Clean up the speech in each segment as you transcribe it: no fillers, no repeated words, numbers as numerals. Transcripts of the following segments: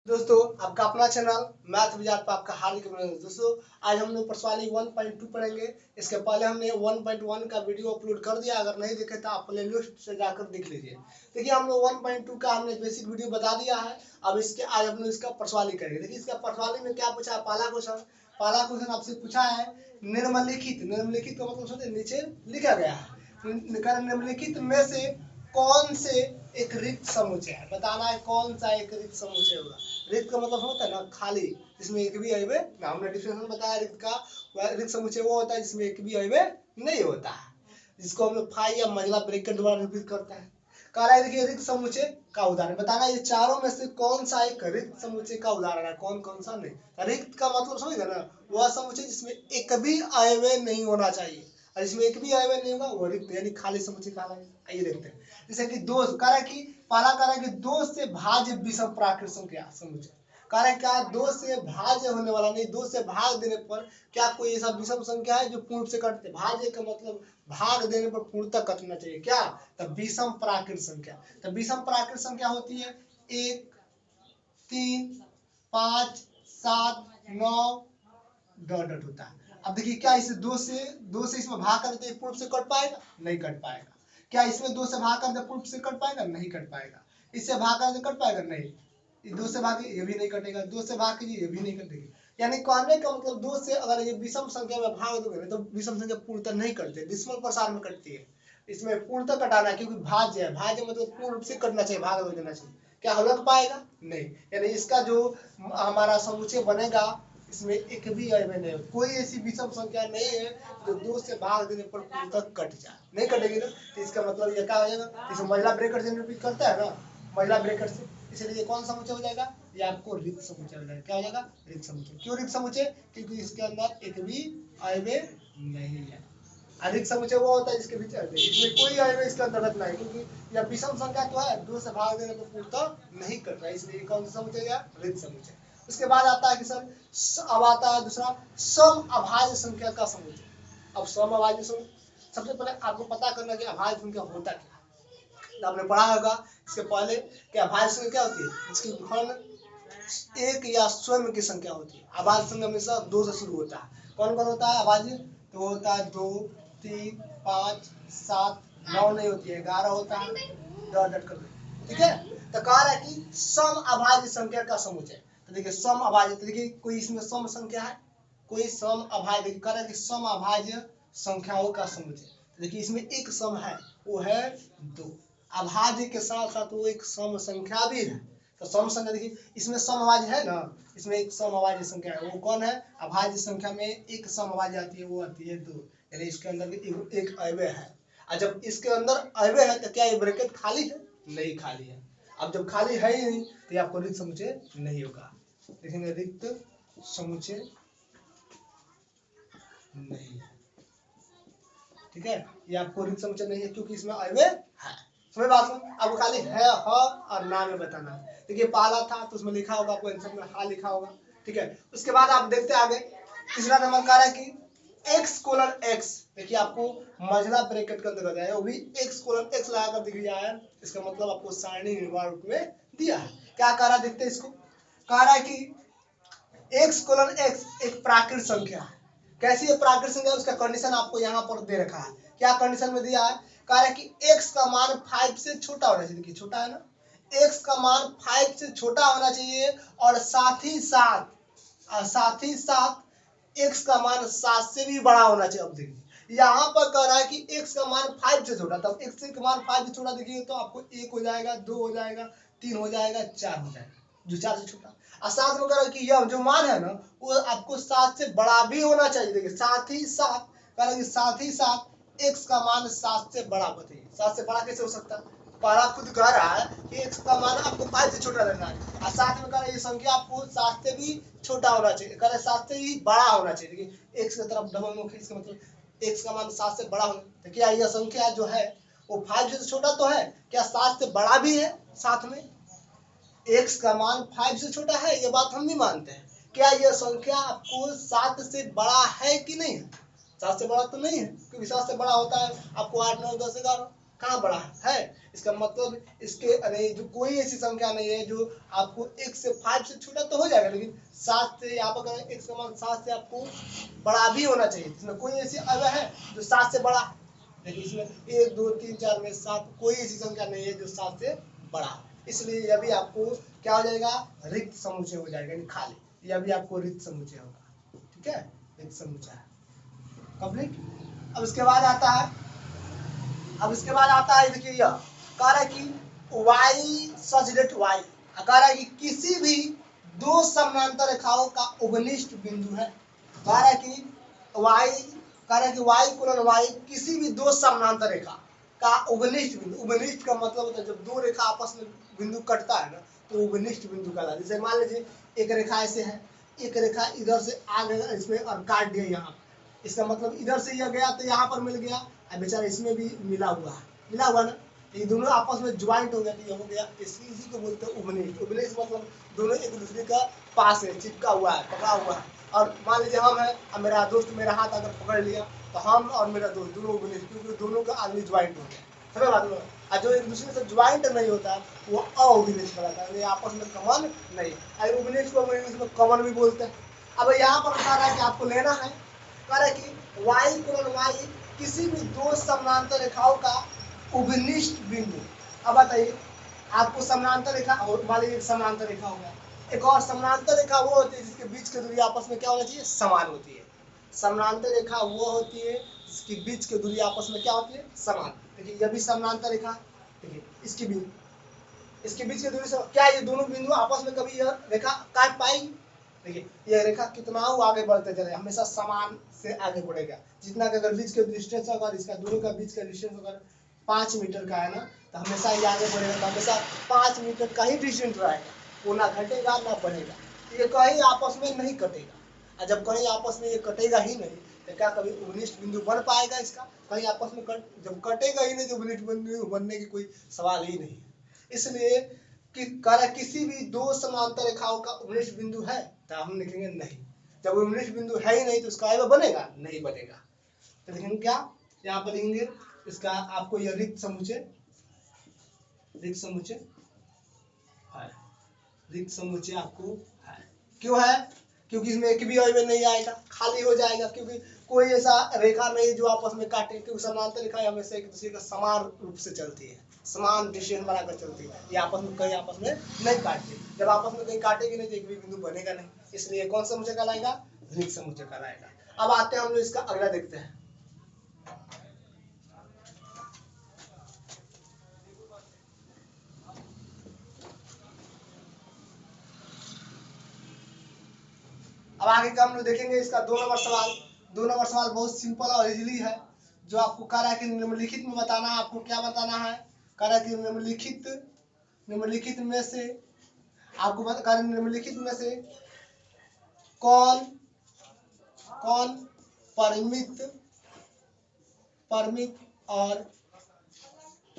दोस्तों आपका अपना चैनल मैथ विजार्ड पर आपका हार्दिक अभिनंदन। दोस्तों आज हम लोग प्रश्नावली 1.2 पढ़ेंगे। इसके पहले हमने 1.1 का वीडियो अपलोड कर दिया, अगर नहीं देखे तो आप प्ले लिस्ट से जाकर देख लीजिए। देखिए हम लोग 1.2 का हमने बेसिक वीडियो बता दिया है। अब इसके आज हम लोग इसका प्रश्नावली करेंगे। देखिए इसका प्रश्नावली में क्या पूछा है, पहला क्वेश्चन आपसे पूछा है निम्नलिखित का मतलब समझे, नीचे लिखा गया है निम्नलिखित में से कौन से एक रिक्त समुच्चय है, बताना है कौन सा एक रिक्त समुच्चय होगा। रिक्त का मतलब होता है ना खाली, जिसमें एक भी अवयव ना, हमने डिफिनेशन बताया रिक्त का। रिक्त समुच्चय वो होता है जिसमें एक भी अवयव नहीं होता है, जिसको हम लोग फाई या महिला ब्रैकेट द्वारा निरूपित करता है। कह रहा है देखिए रिक्त समुच्चय का उदाहरण बताना, ये चारों में से कौन सा एक रिक्त समुच्चय का उदाहरण है, कौन कौन सा नहीं। रिक्त का मतलब समझेगा ना, वह समुच्चय जिसमें एक भी अवयव नहीं होना चाहिए, और इसमें एक भी अवयव नहीं होगा वो रिक्त यानी खाली समुच्चय कहलाएगा। आइए देखते हैं। जैसे कि दो कह रहा है कि पहला कह रहा है कि दो से भाज्य विषम प्राकृत संख्या समुच्चय। कह रहा है क्या, दो से भाज्य होने वाला नहीं, दो से भाग देने पर क्या कोई ऐसा विषम संख्या है जो पूर्ण से कटते। भाज्य का मतलब भाग देने पर पूर्णतः कटना चाहिए, क्या तब विषम प्राकृत संख्या। तब विषम प्राकृत संख्या होती है 1, 3, 5, 7, 9 डॉट डॉट होता है। अब देखिए क्या इसे दो से इसमें भाग कर देते पूर्व से कट पाएगा, नहीं कट पाएगा। क्या इसमें दो से भाग कर दे पूर्व से कट पाएगा, नहीं कट पाएगा। इससे भाग कर दे कट पाएगा, नहीं। दो से भाग ये भी नहीं कटेगा, दो से भाग कीजिए ये भी नहीं कटेगी। यानी कहने का मतलब दो से अगर ये विषम संख्या में भाग दोगे तो विषम संख्या पूर्णतः नहीं कटते, decimal प्रसार में कटती है। इसमें पूर्णतः कटाना है क्योंकि भाज्य है, भाज्य मतलब पूर्ण रूप से कटना चाहिए, भाग देना चाहिए। क्या लग पाएगा, नहीं। यानी इसका जो हमारा समुच्चय बनेगा इसमें एक भी अवयव नहीं, कोई ऐसी विषम संख्या नहीं है जो दो से भाग देने पर पूर्णतः कट जाए, नहीं कटेगी ना। तो इसका मतलब ये क्या हो जाएगा, इसे महिला ब्रैकेट से निरूपित करता है ना, महिला ब्रैकेट से, इसलिए कौन समुच्चय हो जाएगा, ये आपको रिक्त समुच्चय हो जाएगा। क्या हो जाएगा, रिक्त समुच्चय। क्यों रिक्त समुच्चय, क्योंकि इसके अंदर एक भी अवयव नहीं है। अधिक समुच्चय वो होता है जिसके बीच इसमें कोई अवयव इसके अंतर्गत नहीं, क्योंकि यह विषम संख्या तो है, दो से भाग देने पर पूर्णतः नहीं कट रहा है, इसलिए कौन सा समुच्चय है, रिक्त समुच्चय। उसके बाद आता है कि सर अब आता है दूसरा सम अभाज्य संख्या का समुच्चय। अब सम अभाज्य सबसे पहले आपको पता करना कि अभाज्य संख्या होता क्या है। तो आपने पढ़ा होगा इसके पहले कि अभाज्य संख्या क्या होती है, इसकी घन एक या स्वयं की संख्या होती है। अभाज्य संख्या हमेशा दो से शुरू होता है। कौन कौन होता है अभाज्य, तो होता है 2, 3, 5, 7, 9 नहीं होती है, 11 होता है, डॉट डॉट कर दो, ठीक है। तो कह रहा है कि सम अभाज्य संख्या का समुच्चय। तो देखिए सम अभाज्य, तो देखिए कोई इसमें सम संख्या है, कोई सम अभाज्य, कह रहा है कि सम अभाज्य संख्याओं का समुच्चय। तो देखिए इसमें एक सम है, वो है 2। अभाज्य के साथ साथ वो एक सम संख्या भी है। तो सम संख्या देखिए इसमें सम अभाज्य है ना, इसमें एक सम अभाज्य संख्या है, वो कौन है, अभाज्य संख्या में एक सम अभाज्य आती है, वो आती है 2। यानी इसके अंदर एक अवयव है। और जब इसके अंदर अवयव है तो क्या ये ब्रैकेट खाली है, नहीं खाली है। अब जब खाली है ही नहीं तो आपको रिक्त समुच्चय नहीं होगा। देखेंगे रिक्त समुच्चय नहीं है, ठीक है। ये आपको रिक्त समुच्चय नहीं है क्योंकि इसमें अवयव है। समझ बात में, आपको खाली है ह और ना में बताना है। देखिए पहला था तो उसमें लिखा होगा, आपको आंसर में हा लिखा होगा, ठीक है। उसके बाद आप देखते आगे तीसरा नंबर कह रहा है कि x कोलन x, देखिए आपको मझला ब्रैकेट के अंदर है, वो भी x कोलन x लगाकर दिख गया है। इसका मतलब आपको सारणी निर्माण रूप में दिया है। क्या कह रहा है, देखते इसको। कह रहा है कि x कोलन x एक प्राकृत संख्या है। कैसी है प्राकृत संख्या, उसका कंडीशन आपको यहाँ पर दे रखा है। क्या कंडीशन में दिया है, कह रहा है कि x का मान 5 से छोटा होना चाहिए। देखिए छोटा है ना, x का मान 5 से छोटा होना चाहिए और साथ ही साथ x का मान 7 से भी बड़ा होना चाहिए। अब देखिए यहाँ पर कह रहा है कि x का मान 5 से छोटा, तब x का मान 5 से छोटा देखिए तो आपको 1 हो जाएगा, 2 हो जाएगा, 3 हो जाएगा, 4 हो जाएगा, जो 4 से छोटा। और साथ में कह रहा है कि यह जो मान है ना वो आपको 7 से बड़ा भी होना चाहिए। देखिए साथ ही साथ x का मान 7 से बड़ा बताइए, 7 से बड़ा कैसे हो सकता है। पहला खुद कह रहा है कि x का मान आपको 5 से छोटा रहना है, और साथ में कह रहा है ये संख्या आपको 7 से भी छोटा होना चाहिए, कह रहा है 7 से ही बड़ा होना चाहिए। देखिए x की तरफ डबल मुख है, इसका मतलब x का मान 7 से बड़ा होना। तो क्या यह संख्या जो है वो 5 से छोटा तो है, क्या 7 से बड़ा भी है साथ में। x का मान 5 से छोटा है, ये बात हम भी मानते हैं। क्या यह संख्या आपको 7 से बड़ा है कि नहीं है, 7 से बड़ा तो नहीं है, क्योंकि 7 से बड़ा होता है आपको 8, 9, 10, 11। कहाँ बड़ा है? इसका मतलब इसके नहीं, जो कोई ऐसी संख्या नहीं है जो आपको 1 से 5 से छोटा तो हो जाएगा, लेकिन 7 से यहाँ पर अगर x का मान 7 से आपको बड़ा भी होना चाहिए। इसमें कोई ऐसी अवयव है जो 7 से बड़ा, लेकिन इसमें 1 2 3 4 में 7 कोई ऐसी संख्या नहीं है जो 7 से बड़ा, इसलिए यह भी आपको क्या हो जाएगा? रिक्त समुच्चय हो जाएगा, यानी खाली। यह भी आपको रिक्त समुच्चय होगा। ठीक है, रिक्त समुच्चय कंप्लीट। अब इसके बाद आता है, देखिए यह कह रहा है कि y सच दैट y, कह रहा है कि किसी भी दो समानांतर रेखाओं का उभनिष्ठ बिंदु है। कह रहा है कि y कोलन y किसी भी दो समानांतर रेखा का उभनिष्ठ बिंदु। उभनिष्ठ का मतलब होता है जब दो रेखा आपस में बिंदु कटता है ना, तो उभनिष्ठ बिंदु कहलाता है। जैसे मान लीजिए एक रेखा ऐसे है, एक रेखा इधर से आ गया इसमें और काट दिया यहाँ, इसका मतलब इधर से यह गया तो यहाँ पर मिल गया, अब बेचारा इसमें भी मिला हुआ ना, ये दोनों आपस में ज्वाइंट हो गया, तो ये हो गया। इसी को बोलते हैं उभनिष्ठ। उभनिष्ठ मतलब दोनों एक दूसरे का पास है, चिपका हुआ है, पकड़ा हुआ है। और मान लीजिए हम है और मेरा दोस्त मेरा हाथ अगर पकड़ लिया, तो हम और मेरा दोस्त दोनों उभनिष्ठ, क्योंकि दोनों का आदमी ज्वाइंट हो गया। समझ बात में? और जो एक दूसरे से ज्वाइंट नहीं होता वो अउभनिष्ठ कहलाता है, आपस में कमन नहीं। अगर उभनिष्ठ को इंग्लिश में कमन भी बोलते हैं। अब यहाँ पर बता रहा है कि आपको लेना है, कह रहा है कि y कोलन y किसी भी दो समानांतर रेखाओं का उभनिष्ठ बिंदु। अब बताइए, आपको समानांतर रेखा, मान लीजिए समानांतर रेखा होगा, एक और समानांतर रेखा वो होती है जिसके बीच की दूरी आपस में क्या होना चाहिए? समान होती है। समानांतर रेखा वो होती है जिसकी बीच की दूरी आपस में क्या होती है? समान। देखिए यह भी समानांतर रेखा, देखिए इसके बीच की दूरी से क्या ये दोनों बिंदु आपस में कभी यह रेखा काट पाएगी? देखिए यह रेखा कितना हो आगे बढ़ते चले, हमेशा समान से आगे बढ़ेगा। जितना का अगर बीच के डिस्टेंस अगर इसका दोनों का बीच का डिस्टेंस अगर 5 मीटर का है ना, तो हमेशा ये आगे बढ़ेगा, तो हमेशा 5 मीटर का ही डिस्टेंस रहेगा, वो ना घटेगा ना बढ़ेगा। ये कहीं आपस में नहीं कटेगा, और जब कहीं आपस में ये कटेगा ही नहीं, तो क्या कभी उभनिष्ठ बिंदु बन पाएगा इसका? कहीं आपस में जब कटेगा ही नहीं तो उभनिष्ठ बिंदु बनने की कोई सवाल ही नहीं है। इसलिए कि किसी भी दो समांतर रेखाओं का उभनिष्ठ बिंदु है, तो हम लिखेंगे नहीं। जब उभनिष्ठ बिंदु है ही नहीं तो इसका अवयव बनेगा? नहीं बनेगा। तो लिखेंगे क्या? यहाँ पर लिखेंगे इसका आपको यह रिक्त समुच्चय है। रिक्त समुच्चय आपको है। क्यों है? क्योंकि इसमें एक भी अवयव नहीं आएगा, खाली हो जाएगा, क्योंकि कोई ऐसा रेखा नहीं जो आपस में काटे, क्योंकि समांतर रेखा हमेशा एक दूसरे का समान रूप से चलती है, समान डिस्टेंस बनाकर चलती है। ये आपस में कहीं आपस में नहीं काटती। जब आपस में कहीं काटेगी नहीं तो एक भी बिंदु बनेगा नहीं, इसलिए कौन सा समुच्चय कहलाएगा? रिक्त समुच्चय कहलाएगा। अब आते हैं हम लोग इसका अगला देखते हैं। अब आगे का हम लोग देखेंगे इसका 2 नंबर सवाल। 2 नंबर सवाल बहुत सिंपल और इजीली है, जो आपको कह रहा है कि निम्नलिखित में बताना है। आपको क्या बताना है? कह रहा है कि निम्नलिखित में से आपको निम्नलिखित में से कौन परिमित और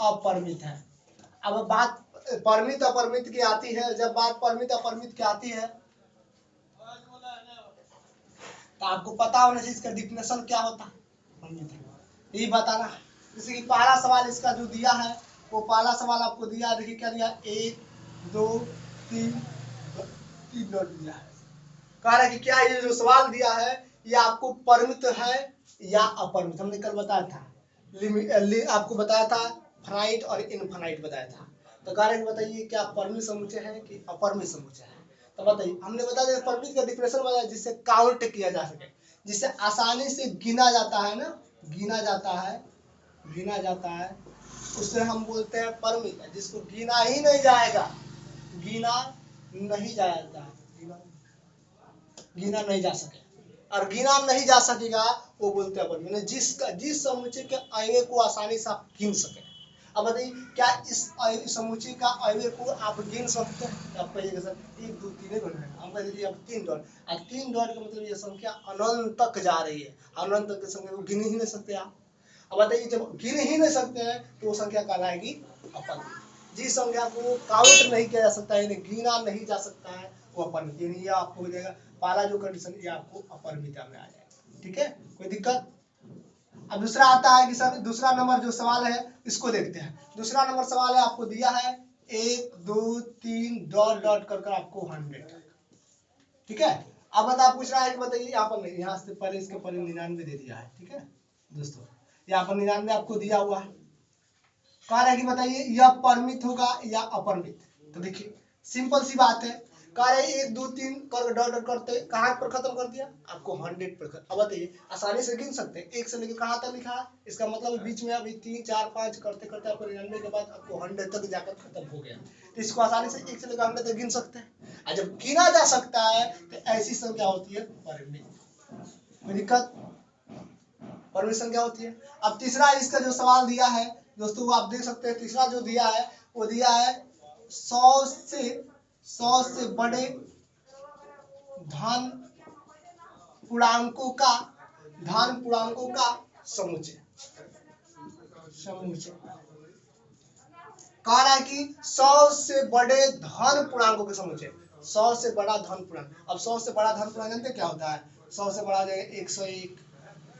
अपरिमित है। अब बात परिमित अपरिमित की आती है, जब बात परिमित अपरिमित की आती है तो आपको पता होना चाहिए इसका डिफिनेशन क्या होता है, यही बताना है। जैसे कि पहला सवाल इसका जो दिया है, वो पहला सवाल आपको दिया, देखिए क्या दिया? 1 2 3 डॉट दिया है। कह रहा है कि क्या ये जो सवाल दिया है ये आपको परिमित है या अपरिमित। हमने कल बताया था, आपको बताया था फाइनाइट और इनफाइनाइट बताया था। तो कह रहे हैं बताइए क्या परिमित समुच्चय है कि अपरिमित समुच्चय है? तो बताइए, हमने बता दिया परिमित का डिफिनेशन बताया, जिससे काउंट किया जा सके, जिससे आसानी से गिना जाता है ना, गिना जाता है, उससे हम बोलते हैं परिमित। जिसको गिना ही नहीं जाएगा, गिना नहीं जा सके और गिना नहीं जा सकेगा, वो बोलते हैं परिमित। जिस समुच्चय के अवयव को आसानी से आप गिन सके। अब बताइए क्या इस समुच्चय का अवयव को आप गिन सकते हैं? आप कहिएगा सर 1 2 3 नहीं बन रहा है, हम कह दीजिए अब 3 डॉट। अब 3 डॉट का मतलब ये संख्या अनंत तक जा रही है, अनंत तक की संख्या को गिन ही नहीं सकते आप। अब बताइए जब गिन ही नहीं सकते हैं तो वो संख्या कहलाएगी अपरिमित। जिस संख्या को काउंट नहीं किया जा सकता है, गिना नहीं जा सकता है, वो अपरिमित। यानी ये आपको हो जाएगा पहला जो कंडीशन, ये आपको अपरिमित में आ जाएगा। ठीक है, कोई दिक्कत? अब दूसरा आता है कि सर दूसरा नंबर जो सवाल है इसको देखते हैं। दूसरा नंबर सवाल है, आपको दिया है 1 2 3 डॉट डॉट कर आपको 100, ठीक है। अब बता पूछ रहा है कि बताइए यहाँ पर नहीं, यहाँ से पहले इसके पहले 99 दे दिया है, ठीक है दोस्तों, यहाँ पर 99 आपको दिया हुआ है। कह रहा है कि बताइए यह परमित होगा या अपरमित। तो देखिए सिंपल सी बात है, कह रहे 1 2 3 कर डॉट डॉट करते कहाँ पर खत्म कर दिया, आपको 100 पर। अब बताइए आसानी से गिन सकते हैं, 1 से लेकर कहाँ तक लिखा है, इसका मतलब बीच में अभी 3 4 5 करते करते आपको 99 के बाद आपको 100 तक जाकर खत्म हो गया। तो इसको आसानी से 1 से लेकर 100 तक गिन सकते हैं। और जब गिना जा सकता है तो ऐसी संख्या होती है परिमित। कोई दिक्कत, परिमित संख्या होती है। अब तीसरा इसका जो सवाल दिया है दोस्तों वो आप देख सकते हैं, तीसरा जो दिया है वो दिया है 100 से बड़े धन पूर्णांकों का समुच्चय। कह रहा है कि 100 से बड़े धन पूर्णांकों के समुच्चय, 100 से बड़ा धन पूर्णांक। अब 100 से बड़ा धन पूर्णांक जानते क्या होता है, 100 से बड़ा हो जाएगा 101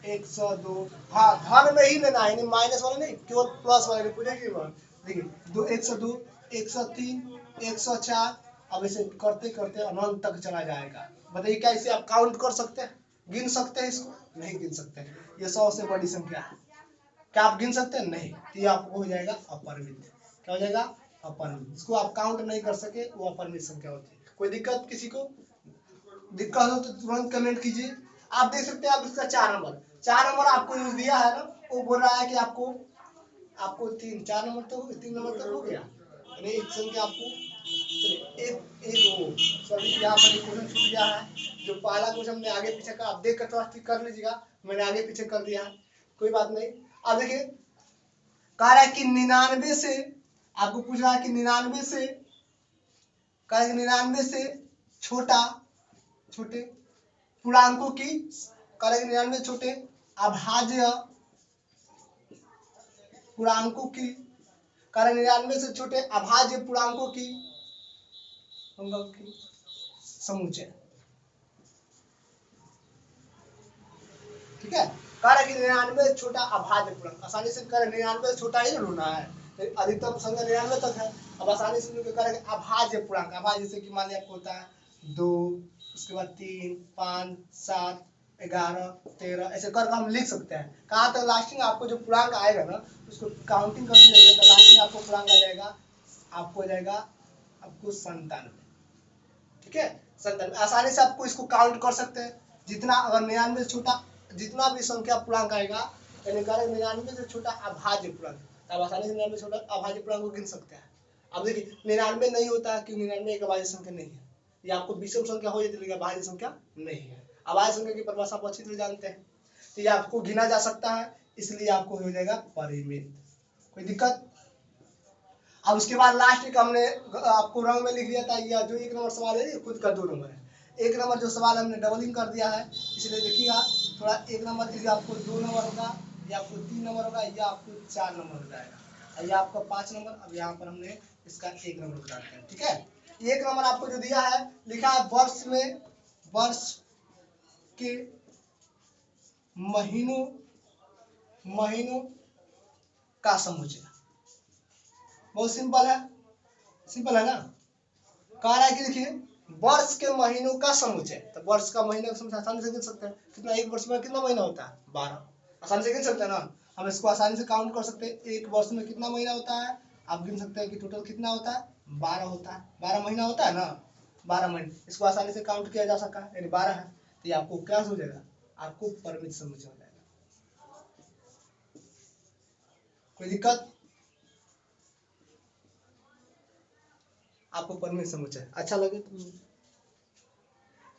102, हाँ धन में ही लेना है, माइनस वाला नहीं, केवल प्लस वाला नहीं पूछेगा। देखिए 102 103 104, अब इसे करते करते अनंत तक चला जाएगा। बताइए क्या इसे आप काउंट कर सकते हैं, गिन सकते हैं, इसको नहीं गिन सकते। ये 100 से बड़ी संख्या है, क्या आप गिन सकते हैं, नहीं, तो ये आपको हो जाएगा अपरिमित। क्या हो जाएगा, अपरिमित। इसको आप काउंट नहीं कर सके वो अपरिमित संख्या होती है। कोई दिक्कत, किसी को दिक्कत हो तो तुरंत कमेंट कीजिए। आप देख सकते हैं, आप इसका 4 नंबर आपको जो दिया है ना वो बोल रहा है कि आपको 4 नंबर तो 3 नंबर तक हो गया, यानी एक संख्या आपको सॉरी यहाँ पर एक क्वेश्चन छूट गया है, जो पहला क्वेश्चन हमने आगे पीछे का आप देख कर थोड़ा ठीक कर लीजिएगा, मैंने आगे पीछे कर दिया है, कोई बात नहीं। अब देखिए कह रहा है कि 99 से, आपको पूछ रहा है कि 99 से, कह रहा है कि 99 से छोटे पूर्णांकों की, कह रहा है कि 99 छोटे अभाज्य पूर्णांकों की, कह रहा है 99 से छोटे अभाज्य पूर्णांकों की समुच्चय, ठीक है। कह रहा है कि 99 छोटा अभाज्य पूर्णांक, आसानी से कह 99 छोटा ही ढूंढना है, अधिकतम संख्या 99 तक है। अब आसानी से कह रहा है अभाज्य पूर्णांक, अभाज्य जैसे कि मान लिया आपको होता है 2, उसके बाद 3 5 7 11 13, ऐसे करके हम लिख सकते हैं। कहाँ तक लास्टिंग आपको जो पूर्णांक आएगा ना उसको काउंटिंग कर लीजिएगा, तो लास्टिंग आपको पूर्णांक आ जाएगा, आपको हो जाएगा आपको 97, ठीक है 97। आसानी से आपको इसको काउंट कर सकते हैं, जितना अगर 99 से छोटा जितना भी संख्या पूर्णांक आएगा, यानी 99 से छोटा अभाज्य पूर्णांक, तब आसानी से 99 छोटा अभाज्य पूर्णांक को गिन सकते हैं। अब देखिए 99 नहीं होता है क्योंकि 99 एक अभाज्य संख्या नहीं है, ये आपको विषम संख्या हो जाती है लेकिन अभाज्य संख्या नहीं है। अभाज्य संख्या की परिभाषा आप अच्छी तरह जानते हैं, तो ये आपको गिना जा सकता है, इसलिए आपको हो जाएगा परिमित। कोई दिक्कत। अब उसके बाद लास्ट का हमने आपको रंग में लिख दिया था, यह जो 1 नंबर सवाल है खुद का 2 नंबर है, 1 नंबर जो सवाल हमने डबलिंग कर दिया है, इसलिए देखिएगा थोड़ा 1 नंबर ये आपको 2 नंबर होगा, ये आपको 3 नंबर होगा, ये आपको 4 नंबर हो जाएगा, ये आपका 5 नंबर। अब यहाँ पर हमने इसका 1 नंबर बताते हैं, ठीक है। 1 नंबर आपको जो दिया है लिखा है वर्ष के महीनों का समुच्चय। बहुत सिंपल है ना। कह रहा है कि देखिए वर्ष के महीनों का समुच्चय, तो वर्ष का महीना का समुच्चय आसानी से गिन सकते हैं, कितना एक वर्ष में कितना महीना होता है 12, आसानी से गिन सकते हैं ना। हम इसको आसानी से काउंट कर सकते हैं, एक वर्ष में कितना महीना होता है, आप गिन सकते हैं कि टोटल कितना होता है 12 होता है, 12 महीना होता है ना, 12 महीने, इसको आसानी से काउंट किया जा सकता है, यानी 12 है, तो ये आपको क्या हो जाएगा, आपको परिमित समुच्चय हो जाएगा। कोई दिक्कत, आपको परिमित समुच्चय अच्छा लगे तो